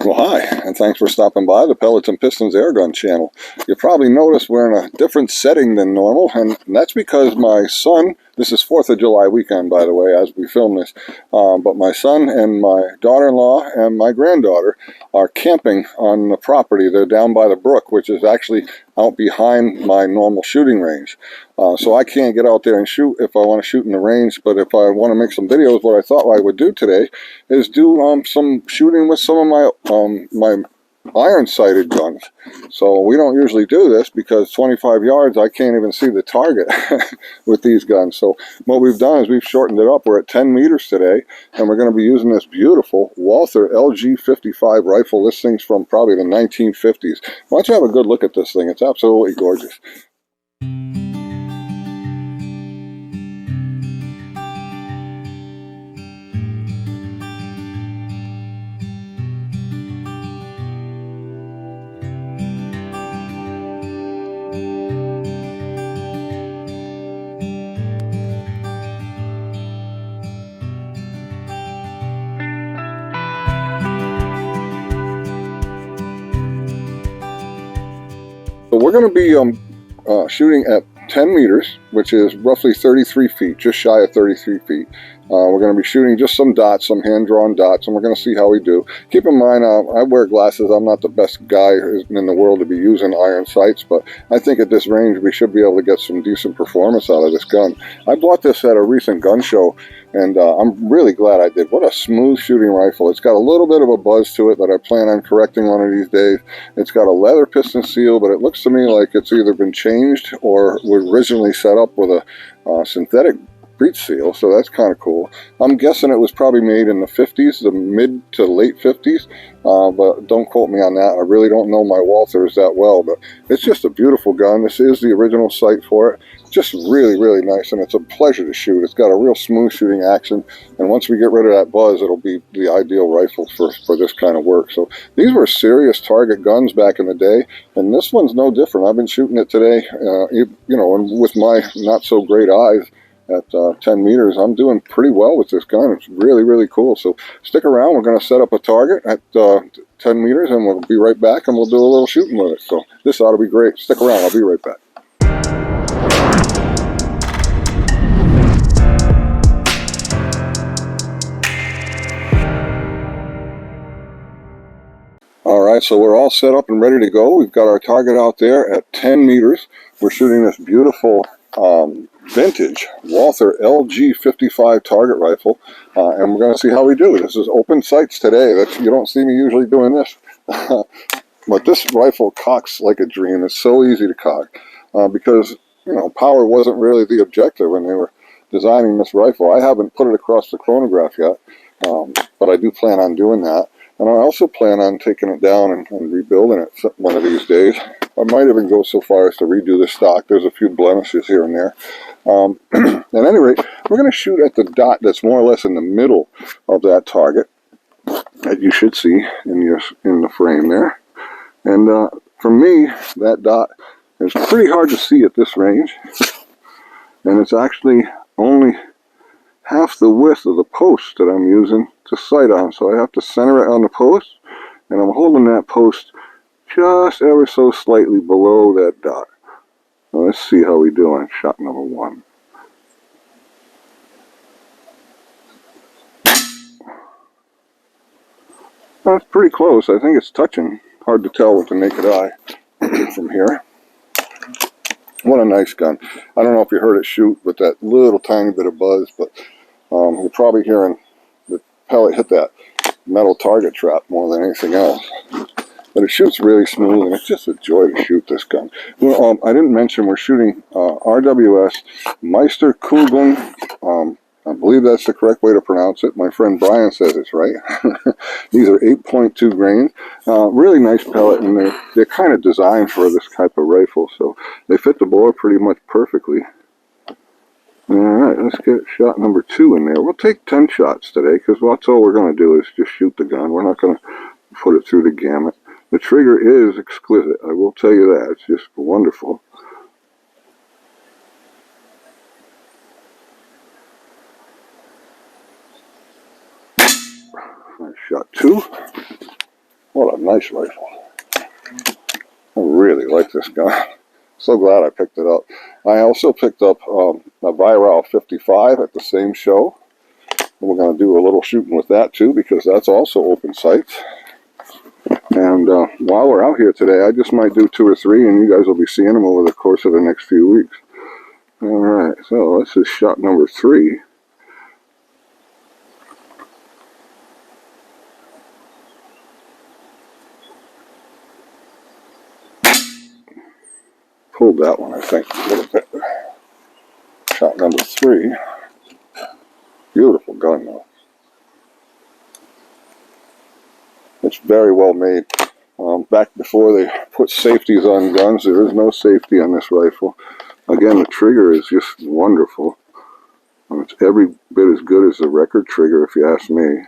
Well, hi, and thanks for stopping by the Pellets and Pistons Airgun channel. You probably noticed we're in a different setting than normal, and that's because my son, this is 4th of July weekend, by the way, as we film this, but my son and my daughter-in-law and my granddaughter are camping on the property. They're down by the brook, which is actually out behind my normal shooting range. So I can't get out there and shoot if I want to shoot in the range, but if I want to make some videos, what I thought I would do today is do some shooting with some of my iron-sighted guns. So we don't usually do this because 25 yards I can't even see the target with these guns. So what we've done is we've shortened it up. We're at 10 meters today, and we're going to be using this beautiful Walther LG55 rifle. This thing's from probably the 1950s. Why don't you have a good look at this thing? It's absolutely gorgeous. So we're going to be shooting at 10 meters, which is roughly 33 feet, just shy of 33 feet. We're going to be shooting just some dots, some hand-drawn dots, and we're going to see how we do. Keep in mind, I wear glasses. I'm not the best guy in the world to be using iron sights, but I think at this range we should be able to get some decent performance out of this gun. I bought this at a recent gun show, and I'm really glad I did. What a smooth shooting rifle. It's got a little bit of a buzz to it that I plan on correcting one of these days. It's got a leather piston seal, but it looks to me like it's either been changed or was originally set up with a synthetic breech seal, so that's kind of cool. I'm guessing it was probably made in the 50s, the mid to late 50s, but don't quote me on that. I really don't know my Walthers that well, but it's just a beautiful gun. This is the original sight for it. Just really, really nice, and it's a pleasure to shoot. It's got a real smooth shooting action, and once we get rid of that buzz, it'll be the ideal rifle for this kind of work. So these were serious target guns back in the day, and this one's no different. I've been shooting it today, you know, and with my not so great eyes, at 10 meters, I'm doing pretty well with this gun. It's really, really cool. So stick around. We're going to set up a target at 10 meters, and we'll be right back, and we'll do a little shooting with it. So this ought to be great. Stick around. I'll be right back. All right, so we're all set up and ready to go. We've got our target out there at 10 meters. We're shooting this beautiful vintage Walther LG55 target rifle, and we're going to see how we do. This is open sights today. You don't see me usually doing this, but this rifle cocks like a dream. It's so easy to cock because, you know, power wasn't really the objective when they were designing this rifle. I haven't put it across the chronograph yet, but I do plan on doing that. And I also plan on taking it down and rebuilding it one of these days. I might even go so far as to redo the stock. There's a few blemishes here and there. At any rate, we're going to shoot at the dot that's more or less in the middle of that target that you should see in the frame there. And for me, that dot is pretty hard to see at this range. And it's actually only half the width of the post that I'm using to sight on, so I have to center it on the post, and I'm holding that post just ever so slightly below that dot. Now let's see how we do on shot number one. That's pretty close. I think it's touching. Hard to tell with the naked eye from here. What a nice gun. I don't know if you heard it shoot with that little tiny bit of buzz, but you're probably hearing the pellet hit that metal target trap more than anything else. But it shoots really smooth, and it's just a joy to shoot this gun. Well, I didn't mention we're shooting RWS Meisterkugeln. I believe that's the correct way to pronounce it. My friend Brian says it's right. These are 8.2 grains. Really nice pellet, and they're kind of designed for this type of rifle, so they fit the bore pretty much perfectly. Alright, let's get shot number 2 in there. We'll take 10 shots today, because that's all we're going to do is just shoot the gun. We're not going to put it through the gamut. The trigger is exquisite, I will tell you that. It's just wonderful. Shot 2. What a nice rifle. I really like this gun. So glad I picked it up. I also picked up a Walther LG55 at the same show. We're going to do a little shooting with that too, because that's also open sights. And while we're out here today, I just might do 2 or 3, and you guys will be seeing them over the course of the next few weeks. Alright, so this is shot number 3. Pulled that one, I think, a little bit. Shot number 3. Beautiful gun, though. It's very well made. Back before they put safeties on guns, there is no safety on this rifle. Again, the trigger is just wonderful. It's every bit as good as the record trigger, if you ask me.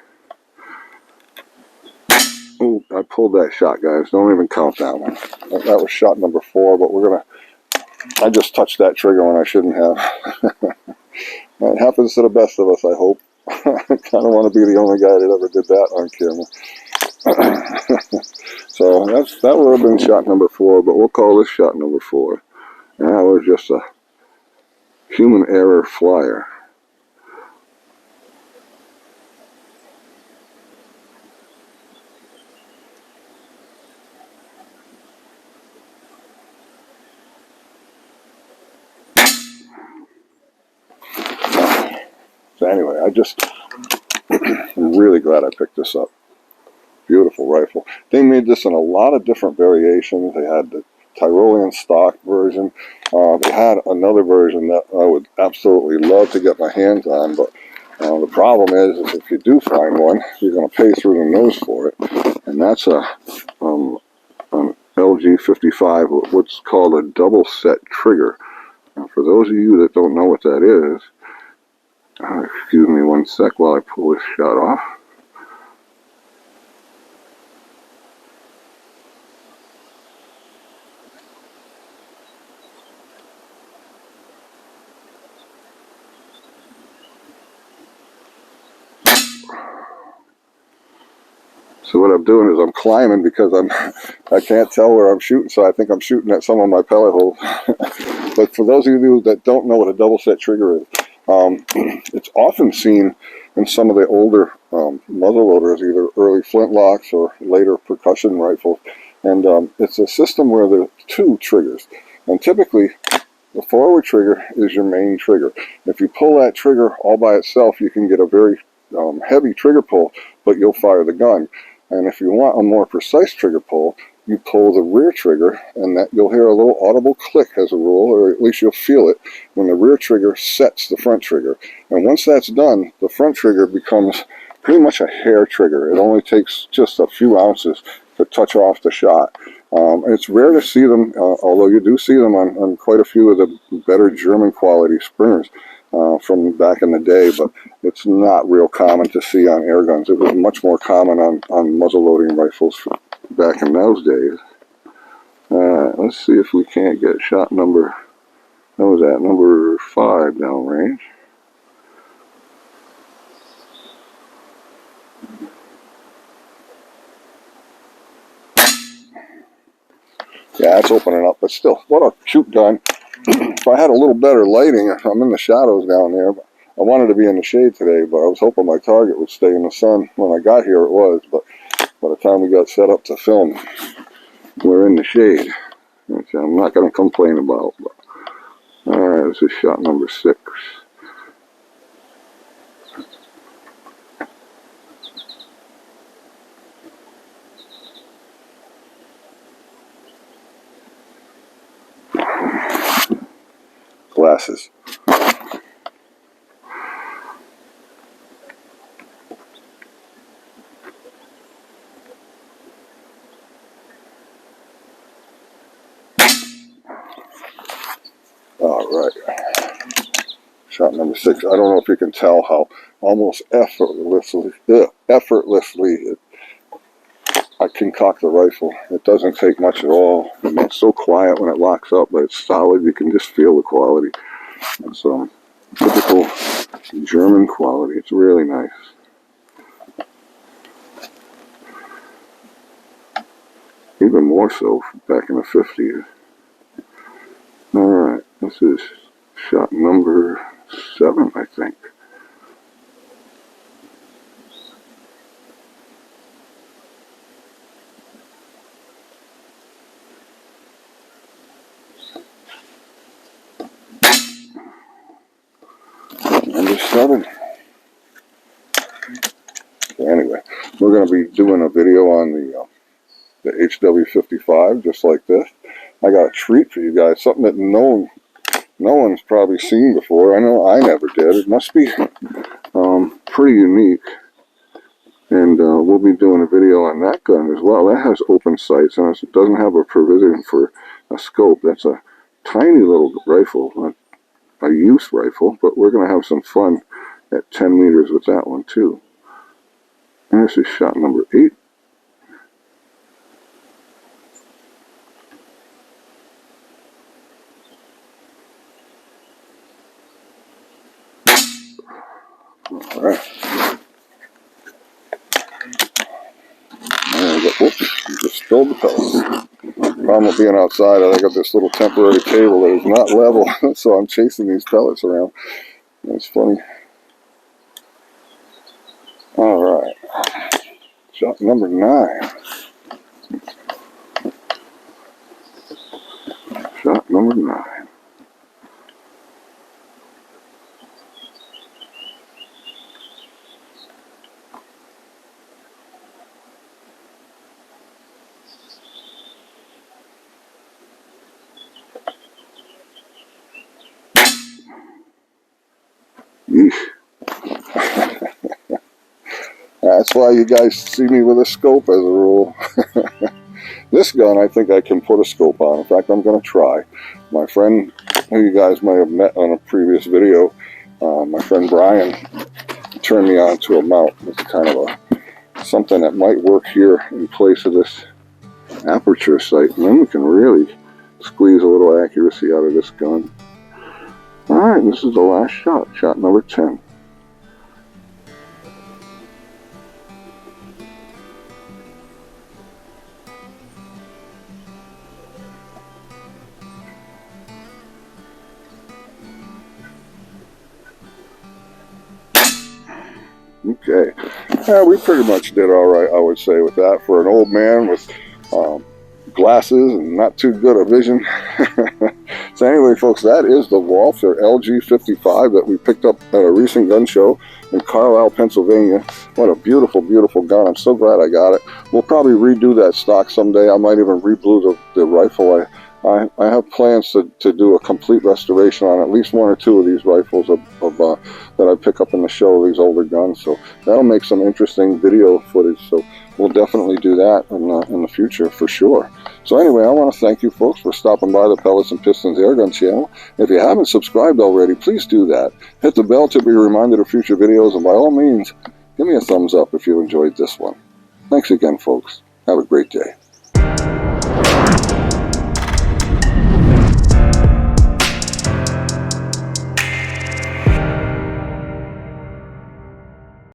Oh, I pulled that shot, guys. Don't even count that one. That was shot number 4, but we're gonna... I just touched that trigger when I shouldn't have. It happens to the best of us, I hope. I kind of want to be the only guy that ever did that on camera. So that would have been shot number 4, but we'll call this shot number 4. And that was just a human error flyer. So anyway, I'm really glad I picked this up. Beautiful rifle. They made this in a lot of different variations. They had the Tyrolean stock version. They had another version that I would absolutely love to get my hands on, but the problem is if you do find one, you're going to pay through the nose for it. And that's an LG55, what's called a double set trigger. Now, for those of you that don't know what that is, excuse me one sec while I pull this shot off. So what I'm doing is I'm climbing because I can't tell where I'm shooting, so I think I'm shooting at some of my pellet holes. But for those of you that don't know what a double set trigger is, it's often seen in some of the older muzzleloaders, either early flintlocks or later percussion rifles. And it's a system where there are 2 triggers. And typically, the forward trigger is your main trigger. If you pull that trigger all by itself, you can get a very heavy trigger pull, but you'll fire the gun. And if you want a more precise trigger pull, you pull the rear trigger, and that you'll hear a little audible click as a rule, or at least you'll feel it when the rear trigger sets the front trigger. And once that's done, the front trigger becomes pretty much a hair trigger. It only takes just a few ounces to touch off the shot. It's rare to see them, although you do see them on quite a few of the better German quality Springers from back in the day, but it's not real common to see on air guns. It was much more common on muzzleloading rifles back in those days. Let's see if we can't get shot number, what was that, number 5 downrange. Yeah, it's opening up, but still, what a cute gun. If I had a little better lighting, I'm in the shadows down there, but I wanted to be in the shade today, but I was hoping my target would stay in the sun. When I got here, it was, but by the time we got set up to film, we're in the shade, which I'm not going to complain about. But alright, this is shot number 6. Glasses. Alright. Shot number 6. I don't know if you can tell how almost effortlessly I concoct the rifle. It doesn't take much at all. I mean, it's so quiet when it locks up, but it's solid. You can just feel the quality. It's typical German quality. It's really nice. even more so back in the 50s. Alright, this is shot number 7, I think. Number 7. So anyway, we're going to be doing a video on the HW55 just like this. I got a treat for you guys, something that no one's probably seen before. I know I never did. It must be pretty unique. And we'll be doing a video on that gun as well. That has open sights and it doesn't have a provision for a scope. That's a tiny little rifle, a youth rifle, but we're going to have some fun at 10 meters with that one too. And this is shot number 8. Alright. Whoops, you just spilled the pellets. Problem with being outside, I got this little temporary table that is not level, so I'm chasing these pellets around. That's funny. Alright. Shot number 9. Shot number 9. That's why you guys see me with a scope as a rule. This gun, I think I can put a scope on. In fact, I'm going to try. My friend, who you guys might have met on a previous video, my friend Brian, turned me on to a mount. It's kind of something that might work here in place of this aperture sight. And then we can really squeeze a little accuracy out of this gun. Alright, this is the last shot. Shot number 10. Okay, we pretty much did all right, I would say, with that for an old man with glasses and not too good a vision. So anyway, folks, that is the Walther LG55 that we picked up at a recent gun show in Carlisle, Pennsylvania. What a beautiful, beautiful gun. I'm so glad I got it. We'll probably redo that stock someday. I might even reblue the rifle. I have plans to do a complete restoration on at least 1 or 2 of these rifles that I pick up in the show, these older guns. So that'll make some interesting video footage. So we'll definitely do that in the future for sure. So anyway, I want to thank you folks for stopping by the Pellets and Pistons Airgun channel. If you haven't subscribed already, please do that. Hit the bell to be reminded of future videos, and by all means, give me a thumbs up if you enjoyed this one. Thanks again, folks. Have a great day.